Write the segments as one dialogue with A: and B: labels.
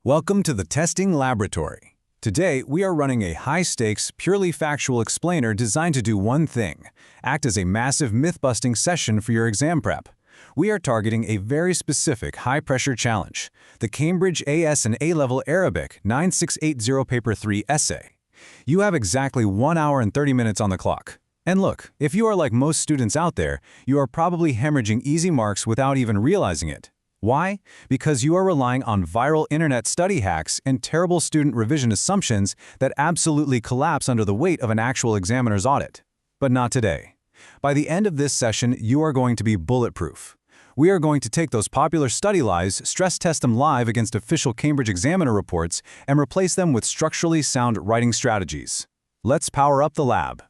A: Welcome to the testing laboratory. Today, we are running a high-stakes, purely factual explainer designed to do one thing: act as a massive myth-busting session for your exam prep. We are targeting a very specific high-pressure challenge, the Cambridge AS and A-Level Arabic 9680 Paper 3 essay. You have exactly 1 hour and 30 minutes on the clock. And look, if you are like most students out there, you are probably hemorrhaging easy marks without even realizing it. Why? Because you are relying on viral internet study hacks and terrible student revision assumptions that absolutely collapse under the weight of an actual examiner's audit. But not today. By the end of this session, you are going to be bulletproof. We are going to take those popular study lies, stress test them live against official Cambridge examiner reports, and replace them with structurally sound writing strategies. Let's power up the lab.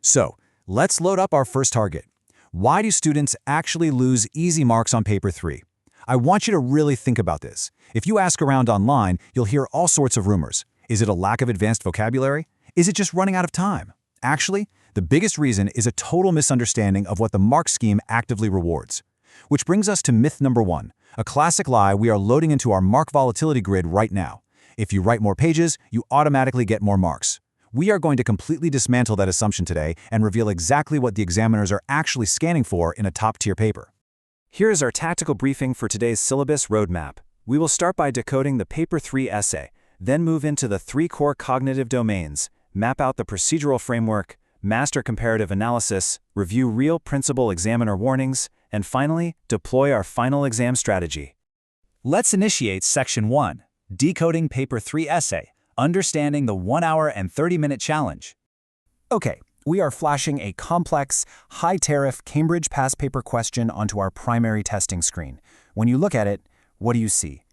B: So, let's load up our first target. Why do students actually lose easy marks on Paper 3? I want you to really think about this. If you ask around online, you'll hear all sorts of rumors. Is it a lack of advanced vocabulary? Is it just running out of time? Actually, the biggest reason is a total misunderstanding of what the mark scheme actively rewards. Which brings us to myth number 1, a classic lie we are loading into our mark volatility grid right now. If you write more pages, you automatically get more marks. We are going to completely dismantle that assumption today and reveal exactly what the examiners are actually scanning for in a top-tier paper. Here is our tactical briefing for today's syllabus roadmap. We will start by decoding the Paper 3 essay, then move into the 3 core cognitive domains, map out the procedural framework, master comparative analysis, review real principal examiner warnings, and finally, deploy our final exam strategy. Let's initiate Section 1, Decoding Paper 3 Essay, Understanding the 1 hour and 30-minute challenge. Okay. We are flashing a complex, high-tariff Cambridge past paper question onto our primary testing screen. When you look at it, what do you see?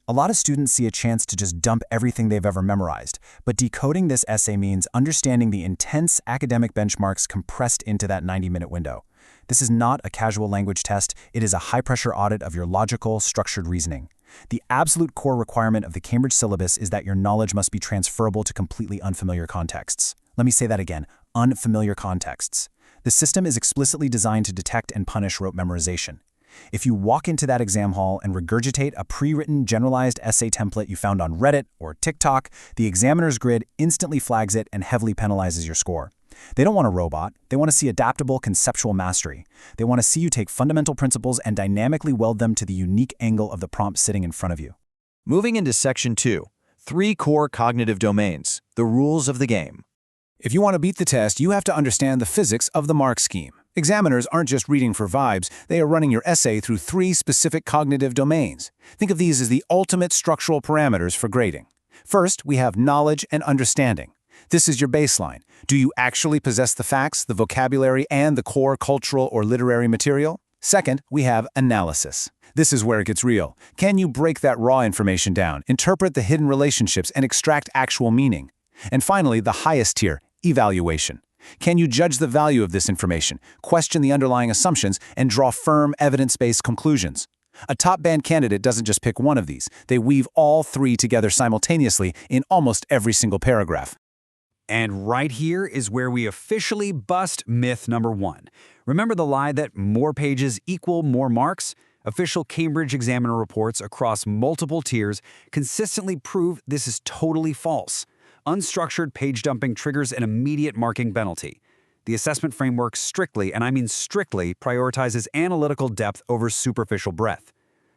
B: A lot of students see a chance to just dump everything they've ever memorized, but decoding this essay means understanding the intense academic benchmarks compressed into that 90-minute window. This is not a casual language test, it is a high-pressure audit of your logical, structured reasoning. The absolute core requirement of the Cambridge syllabus is that your knowledge must be transferable to completely unfamiliar contexts. Let me say that again, unfamiliar contexts. The system is explicitly designed to detect and punish rote memorization. If you walk into that exam hall and regurgitate a pre-written generalized essay template you found on Reddit or TikTok, the examiner's grid instantly flags it and heavily penalizes your score. They don't want a robot. They want to see adaptable conceptual mastery. They want to see you take fundamental principles and dynamically weld them to the unique angle of the prompt sitting in front of you.
C: Moving into Section 2, 3 core cognitive domains, the rules of the game.
A: If you want to beat the test, you have to understand the physics of the mark scheme. Examiners aren't just reading for vibes, they are running your essay through 3 specific cognitive domains. Think of these as the ultimate structural parameters for grading. First, we have knowledge and understanding. This is your baseline. Do you actually possess the facts, the vocabulary, and the core cultural or literary material? Second, we have analysis. This is where it gets real. Can you break that raw information down, interpret the hidden relationships, and extract actual meaning? And finally, the highest tier, evaluation. Can you judge the value of this information, question the underlying assumptions, and draw firm, evidence-based conclusions? A top-band candidate doesn't just pick one of these. They weave all 3 together simultaneously in almost every single paragraph.
D: And right here is where we officially bust myth number 1. Remember the lie that more pages equal more marks? Official Cambridge examiner reports across multiple tiers consistently prove this is totally false. Unstructured page dumping triggers an immediate marking penalty. The assessment framework strictly, and I mean strictly, prioritizes analytical depth over superficial breadth.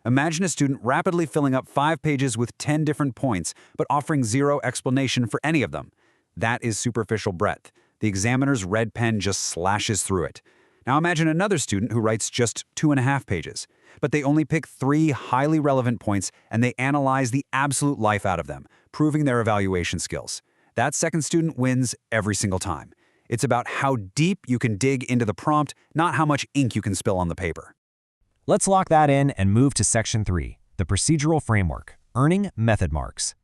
D: Imagine a student rapidly filling up 5 pages with 10 different points, but offering 0 explanation for any of them. That is superficial breadth. The examiner's red pen just slashes through it. Now imagine another student who writes just 2.5 pages, but they only pick 3 highly relevant points and they analyze the absolute life out of them, proving their evaluation skills. That second student wins every single time. It's about how deep you can dig into the prompt, not how much ink you can spill on the paper.
B: Let's lock that in and move to Section 3, the procedural framework, earning method marks.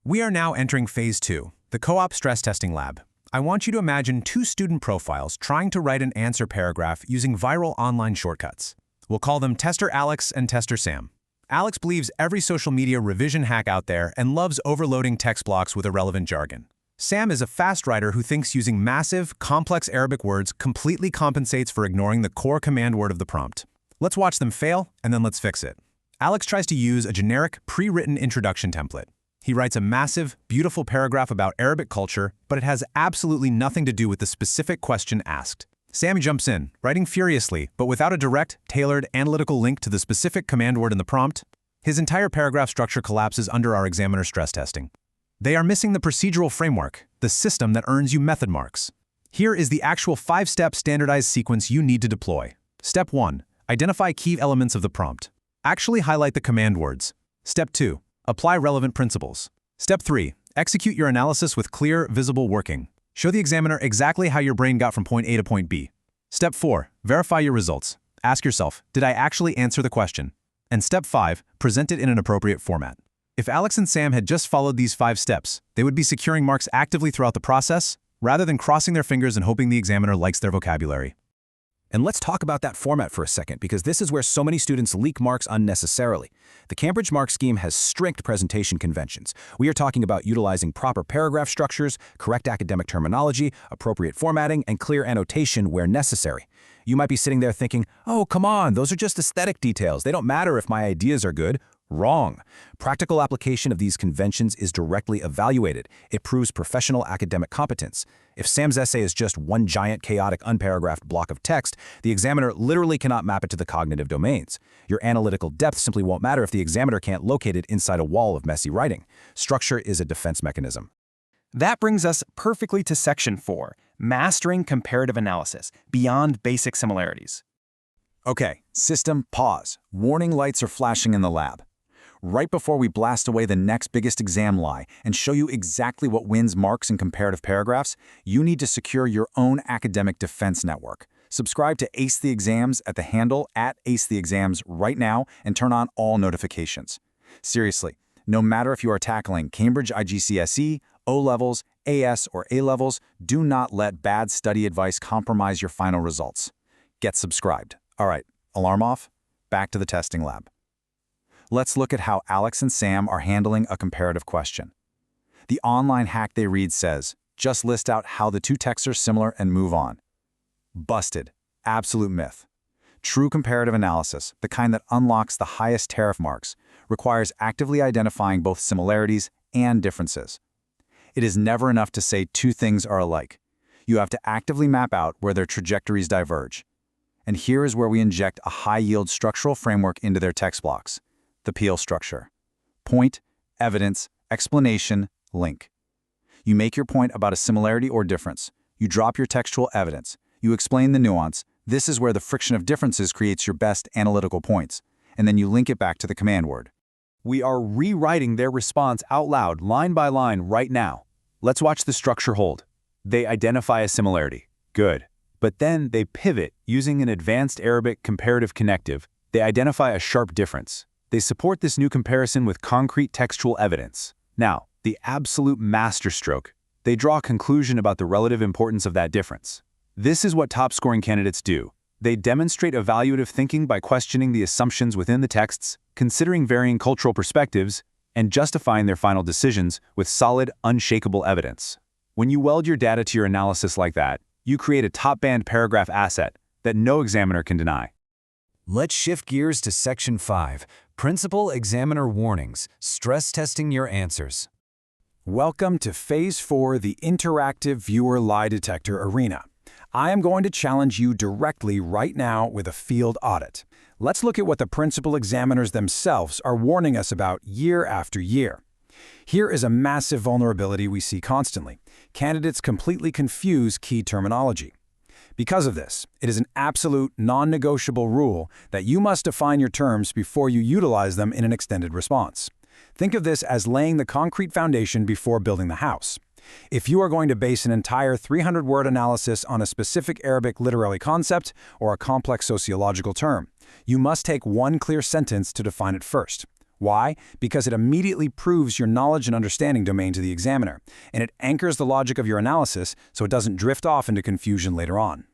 A: We are now entering Phase 2, the co-op stress testing lab. I want you to imagine 2 student profiles trying to write an answer paragraph using viral online shortcuts. We'll call them Tester Alex and Tester Sam. Alex believes every social media revision hack out there and loves overloading text blocks with irrelevant jargon. Sam is a fast writer who thinks using massive, complex Arabic words completely compensates for ignoring the core command word of the prompt. Let's watch them fail, and then let's fix it. Alex tries to use a generic, pre-written introduction template. He writes a massive, beautiful paragraph about Arabic culture, but it has absolutely nothing to do with the specific question asked. Sam jumps in, writing furiously, but without a direct, tailored, analytical link to the specific command word in the prompt. His entire paragraph structure collapses under our examiner stress testing. They are missing the procedural framework, the system that earns you method marks. Here is the actual 5-step standardized sequence you need to deploy. Step 1. Identify key elements of the prompt. Actually highlight the command words. Step 2. Apply relevant principles. Step 3. Execute your analysis with clear, visible working. Show the examiner exactly how your brain got from point A to point B. Step 4. Verify your results. Ask yourself, did I actually answer the question? And Step 5. Present it in an appropriate format. If Alex and Sam had just followed these 5 steps, they would be securing marks actively throughout the process, rather than crossing their fingers and hoping the examiner likes their vocabulary.
E: And let's talk about that format for a second, because this is where so many students leak marks unnecessarily. The Cambridge mark scheme has strict presentation conventions. We are talking about utilizing proper paragraph structures, correct academic terminology, appropriate formatting, and clear annotation where necessary. You might be sitting there thinking, oh, come on, those are just aesthetic details. They don't matter if my ideas are good. Wrong. Practical application of these conventions is directly evaluated. It proves professional academic competence. If Sam's essay is just one giant, chaotic, unparagraphed block of text, the examiner literally cannot map it to the cognitive domains. Your analytical depth simply won't matter if the examiner can't locate it inside a wall of messy writing. Structure is a defense mechanism.
F: That brings us perfectly to Section 4, Mastering Comparative Analysis, Beyond Basic Similarities.
B: Okay, system pause. Warning lights are flashing in the lab. Right before we blast away the next biggest exam lie and show you exactly what wins marks in comparative paragraphs, you need to secure your own academic defense network. Subscribe to Ace the Exams at the handle @AceTheExams right now and turn on all notifications. Seriously, no matter if you are tackling Cambridge IGCSE, O-levels, AS, or A-levels, do not let bad study advice compromise your final results. Get subscribed. All right, alarm off. Back to the testing lab. Let's look at how Alex and Sam are handling a comparative question. The online hack they read says, just list out how the two texts are similar and move on. Busted. Absolute myth. True comparative analysis, the kind that unlocks the highest tariff marks, requires actively identifying both similarities and differences. It is never enough to say two things are alike. You have to actively map out where their trajectories diverge. And here is where we inject a high-yield structural framework into their text blocks. The Peel structure. Point, evidence, explanation, link. You make your point about a similarity or difference. You drop your textual evidence. You explain the nuance. This is where the friction of differences creates your best analytical points. And then you link it back to the command word.
D: We are rewriting their response out loud, line by line, right now. Let's watch the structure hold. They identify a similarity. Good. But then they pivot using an advanced Arabic comparative connective. They identify a sharp difference. They support this new comparison with concrete textual evidence. Now, the absolute masterstroke. They draw a conclusion about the relative importance of that difference. This is what top-scoring candidates do. They demonstrate evaluative thinking by questioning the assumptions within the texts, considering varying cultural perspectives, and justifying their final decisions with solid, unshakable evidence. When you weld your data to your analysis like that, you create a top-band paragraph asset that no examiner can deny.
E: Let's shift gears to Section 5, Principal Examiner Warnings, Stress Testing Your Answers.
G: Welcome to Phase 4, the Interactive Viewer Lie Detector Arena. I am going to challenge you directly right now with a field audit. Let's look at what the principal examiners themselves are warning us about year after year. Here is a massive vulnerability we see constantly. Candidates completely confuse key terminology. Because of this, it is an absolute, non-negotiable rule that you must define your terms before you utilize them in an extended response. Think of this as laying the concrete foundation before building the house. If you are going to base an entire 300-word analysis on a specific Arabic literary concept or a complex sociological term, you must take one clear sentence to define it first. Why? Because it immediately proves your knowledge and understanding domain to the examiner, and it anchors the logic of your analysis so it doesn't drift off into confusion later on.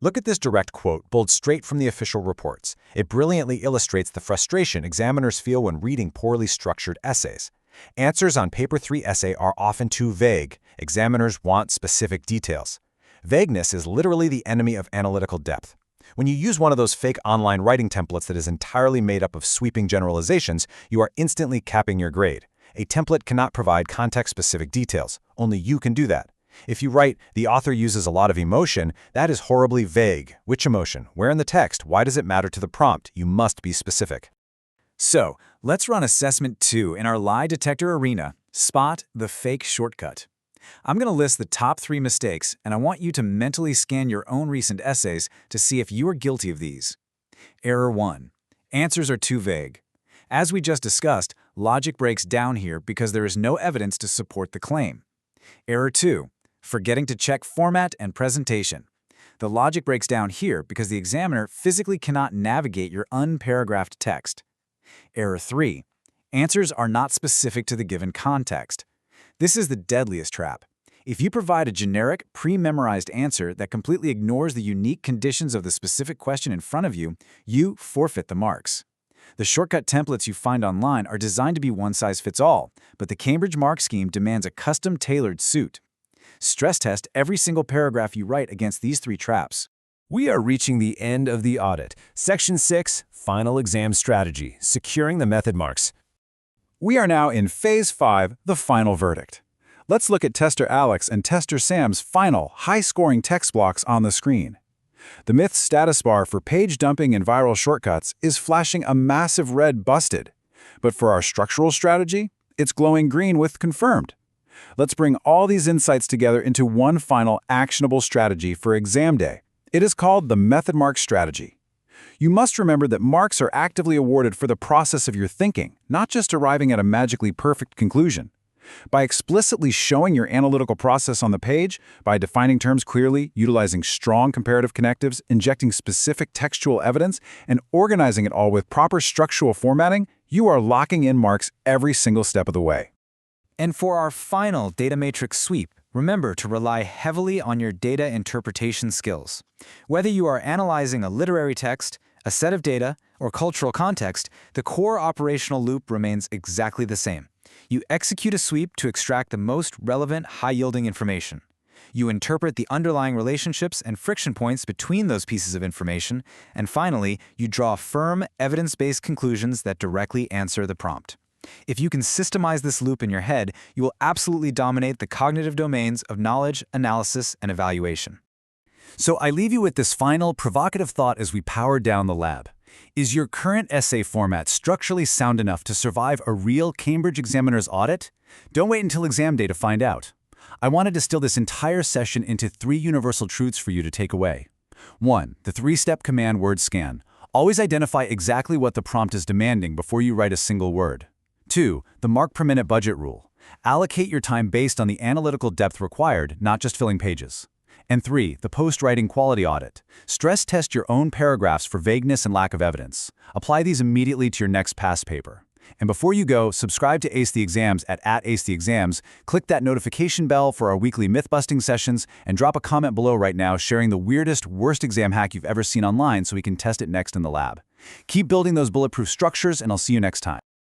B: Look at this direct quote, pulled straight from the official reports. It brilliantly illustrates the frustration examiners feel when reading poorly structured essays. Answers on Paper 3 essay are often too vague. Examiners want specific details. Vagueness is literally the enemy of analytical depth. When you use one of those fake online writing templates that is entirely made up of sweeping generalizations, you are instantly capping your grade. A template cannot provide context-specific details. Only you can do that. If you write, "The author uses a lot of emotion," that is horribly vague. Which emotion? Where in the text? Why does it matter to the prompt? You must be specific.
A: So, let's run Assessment 2 in our lie detector arena. Spot the fake shortcut. I'm going to list the top 3 mistakes, and I want you to mentally scan your own recent essays to see if you are guilty of these. Error 1. Answers are too vague. As we just discussed, logic breaks down here because there is no evidence to support the claim. Error 2. Forgetting to check format and presentation. The logic breaks down here because the examiner physically cannot navigate your unparagraphed text. Error 3. Answers are not specific to the given context. This is the deadliest trap. If you provide a generic, pre-memorized answer that completely ignores the unique conditions of the specific question in front of you, you forfeit the marks. The shortcut templates you find online are designed to be one-size-fits-all, but the Cambridge mark scheme demands a custom-tailored suit. Stress test every single paragraph you write against these 3 traps.
E: We are reaching the end of the audit. Section 6, Final Exam Strategy, Securing the Method Marks.
G: We are now in Phase 5, the final verdict. Let's look at Tester Alex and Tester Sam's final, high-scoring text blocks on the screen. The Myth status bar for page dumping and viral shortcuts is flashing a massive red busted. But for our structural strategy, it's glowing green with confirmed. Let's bring all these insights together into one final actionable strategy for exam day. It is called the Method Mark Strategy. You must remember that marks are actively awarded for the process of your thinking, not just arriving at a magically perfect conclusion. By explicitly showing your analytical process on the page, by defining terms clearly, utilizing strong comparative connectives, injecting specific textual evidence, and organizing it all with proper structural formatting, you are locking in marks every single step of the way.
D: And for our final data matrix sweep, remember to rely heavily on your data interpretation skills. Whether you are analyzing a literary text, a set of data, or cultural context, the core operational loop remains exactly the same. You execute a sweep to extract the most relevant, high-yielding information. You interpret the underlying relationships and friction points between those pieces of information, and finally, you draw firm, evidence-based conclusions that directly answer the prompt. If you can systemize this loop in your head, you will absolutely dominate the cognitive domains of knowledge, analysis, and evaluation.
E: So I leave you with this final provocative thought as we power down the lab. Is your current essay format structurally sound enough to survive a real Cambridge examiner's audit? Don't wait until exam day to find out. I want to distill this entire session into 3 universal truths for you to take away. 1. The 3-step command word scan. Always identify exactly what the prompt is demanding before you write a single word. 2. The mark per minute budget rule. Allocate your time based on the analytical depth required, not just filling pages. And 3. The post-writing quality audit. Stress test your own paragraphs for vagueness and lack of evidence. Apply these immediately to your next past paper. And before you go, subscribe to Ace the Exams at @AceTheExams, click that notification bell for our weekly myth-busting sessions, and drop a comment below right now sharing the weirdest, worst exam hack you've ever seen online so we can test it next in the lab. Keep building those bulletproof structures, and I'll see you next time.